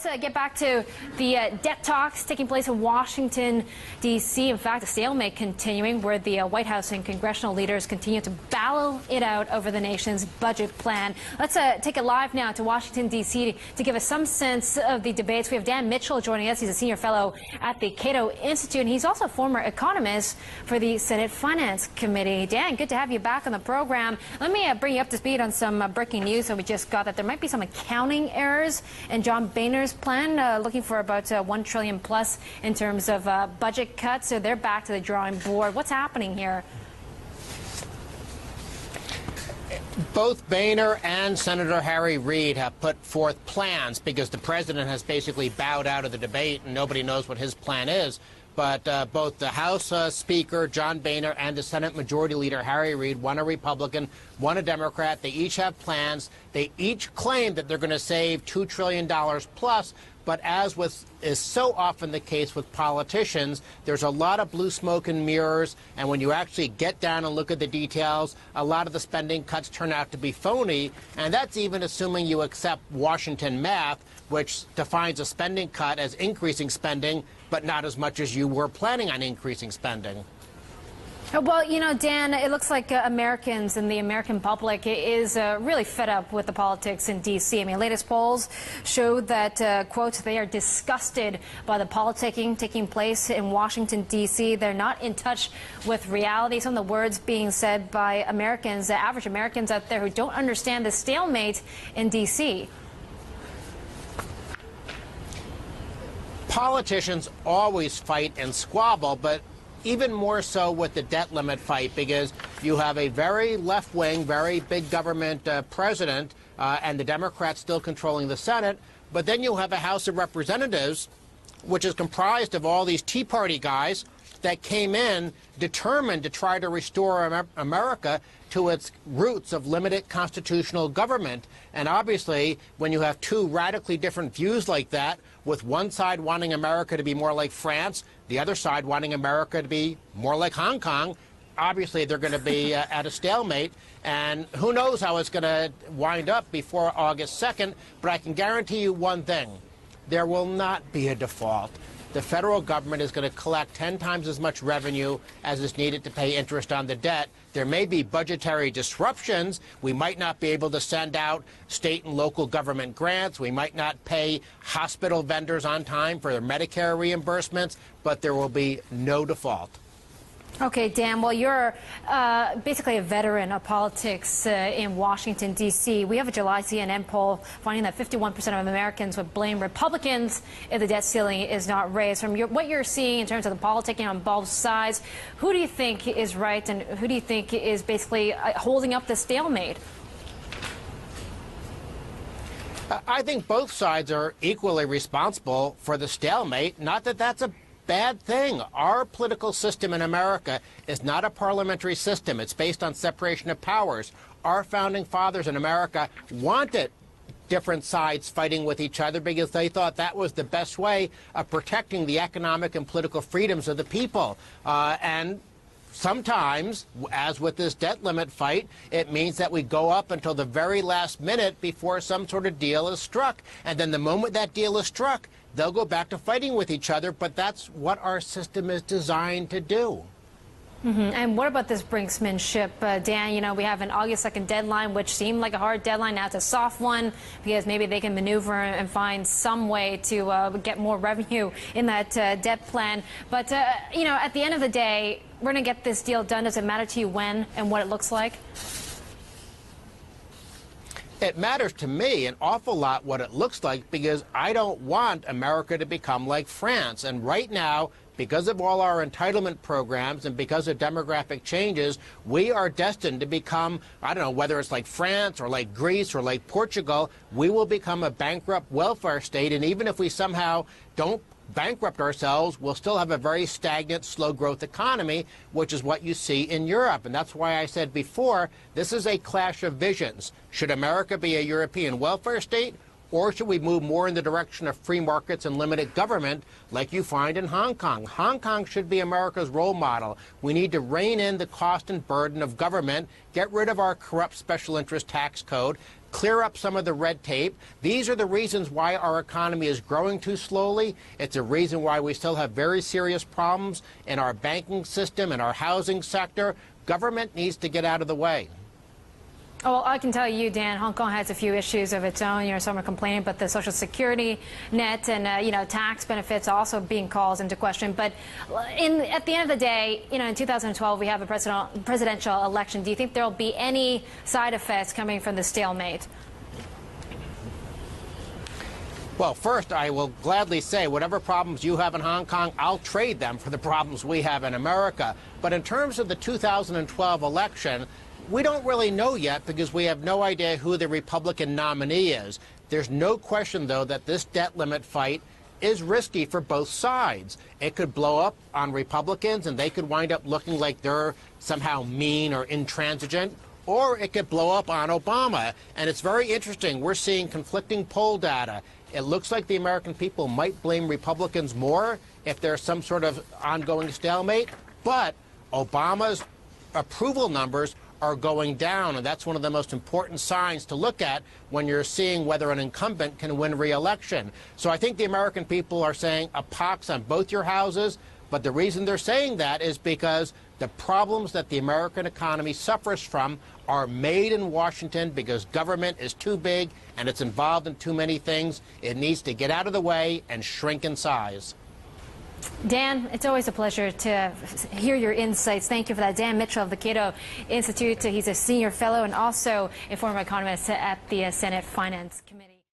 let's get back to the debt talks taking place in Washington, D.C. In fact, a stalemate continuing where the White House and congressional leaders continue to battle it out over the nation's budget plan. Let's take it live now to Washington, D.C. to give us some sense of the debates. We have Dan Mitchell joining us. He's a senior fellow at the Cato Institute, and he's also a former economist for the Senate Finance Committee. Dan, good to have you back on the program. Let me bring you up to speed on some breaking news that we just got, that there might be some accounting errors in John Boehner's plan, looking for about $1 trillion plus in terms of budget cuts. So they're back to the drawing board. What's happening here? Both Boehner and Senator Harry Reid have put forth plans because the president has basically bowed out of the debate and nobody knows what his plan is. But both the House Speaker, John Boehner, and the Senate Majority Leader, Harry Reid, one a Republican, one a Democrat, they each have plans. They each claim that they're going to save $2 trillion plus. But as is so often the case with politicians, there's a lot of blue smoke and mirrors. And when you actually get down and look at the details, a lot of the spending cuts turn out to be phony. And that's even assuming you accept Washington math, which defines a spending cut as increasing spending, but not as much as you were planning on increasing spending. Well, you know, Dan, it looks like Americans and the American public is really fed up with the politics in D.C. I mean, latest polls show that, quote, they are disgusted by the politicking taking place in Washington, D.C. They're not in touch with reality. Some of the words being said by Americans, average Americans out there who don't understand the stalemate in D.C. Politicians always fight and squabble, but even more so with the debt limit fight, because you have a very left-wing, very big government president, and the Democrats still controlling the Senate. But then you have a House of Representatives, which is comprised of all these Tea Party guys that came in determined to try to restore America to its roots of limited constitutional government. And obviously, when you have two radically different views like that, with one side wanting America to be more like France, the other side wanting America to be more like Hong Kong, obviously they're going to be at a stalemate. And who knows how it's going to wind up before August 2nd, but I can guarantee you one thing. There will not be a default. The federal government is going to collect 10 times as much revenue as is needed to pay interest on the debt. There may be budgetary disruptions. We might not be able to send out state and local government grants. We might not pay hospital vendors on time for their Medicare reimbursements, but there will be no default. Okay, Dan, well, you're basically a veteran of politics in Washington, D.C. We have a July CNN poll finding that 51% of Americans would blame Republicans if the debt ceiling is not raised. From what you're seeing in terms of the politicking on both sides, who do you think is right and who do you think is basically holding up the stalemate? I think both sides are equally responsible for the stalemate. Not that that's a bad thing. Our political system in America is not a parliamentary system. It's based on separation of powers. Our founding fathers in America wanted different sides fighting with each other because they thought that was the best way of protecting the economic and political freedoms of the people. And sometimes, as with this debt limit fight, it means that we go up until the very last minute before some sort of deal is struck. And then the moment that deal is struck, they'll go back to fighting with each other. But that's what our system is designed to do. And what about this brinksmanship, Dan? You know, we have an August 2nd deadline, which seemed like a hard deadline. Now it's a soft one because maybe they can maneuver and find some way to get more revenue in that debt plan. But, you know, at the end of the day, we're going to get this deal done. Does it matter to you when and what it looks like? It matters to me an awful lot what it looks like because I don't want America to become like France. And right now, because of all our entitlement programs and because of demographic changes, we are destined to become, I don't know, whether it's like France or like Greece or like Portugal, we will become a bankrupt welfare state. And even if we somehow don't bankrupt ourselves, we'll still have a very stagnant, slow-growth economy, which is what you see in Europe. And that's why I said before, this is a clash of visions. Should America be a European welfare state, Or should we move more in the direction of free markets and limited government like you find in Hong Kong? Hong Kong should be America's role model. We need to rein in the cost and burden of government, get rid of our corrupt special interest tax code, clear up some of the red tape. These are the reasons why our economy is growing too slowly. It's a reason why we still have very serious problems in our banking system and our housing sector. Government needs to get out of the way. Oh, well, I can tell you, Dan, Hong Kong has a few issues of its own. Some are complaining, but the Social Security net and, tax benefits also being called into question. But at the end of the day, in 2012, we have a presidential election. Do you think there will be any side effects coming from the stalemate? Well, first, I will gladly say whatever problems you have in Hong Kong, I'll trade them for the problems we have in America. But in terms of the 2012 election, we don't really know yet because we have no idea who the Republican nominee is. There's no question, though, that this debt limit fight is risky for both sides. It could blow up on Republicans, and they could wind up looking like they're somehow mean or intransigent, or it could blow up on Obama. And it's very interesting. We're seeing conflicting poll data. It looks like the American people might blame Republicans more if there's some sort of ongoing stalemate, but Obama's approval numbers are going down, and that's one of the most important signs to look at when you're seeing whether an incumbent can win re-election. So I think the American people are saying a pox on both your houses, but the reason they're saying that is because the problems that the American economy suffers from are made in Washington because government is too big and it's involved in too many things. It needs to get out of the way and shrink in size. Dan, it's always a pleasure to hear your insights. Thank you for that. Dan Mitchell of the Cato Institute. He's a senior fellow and also a former economist at the Senate Finance Committee.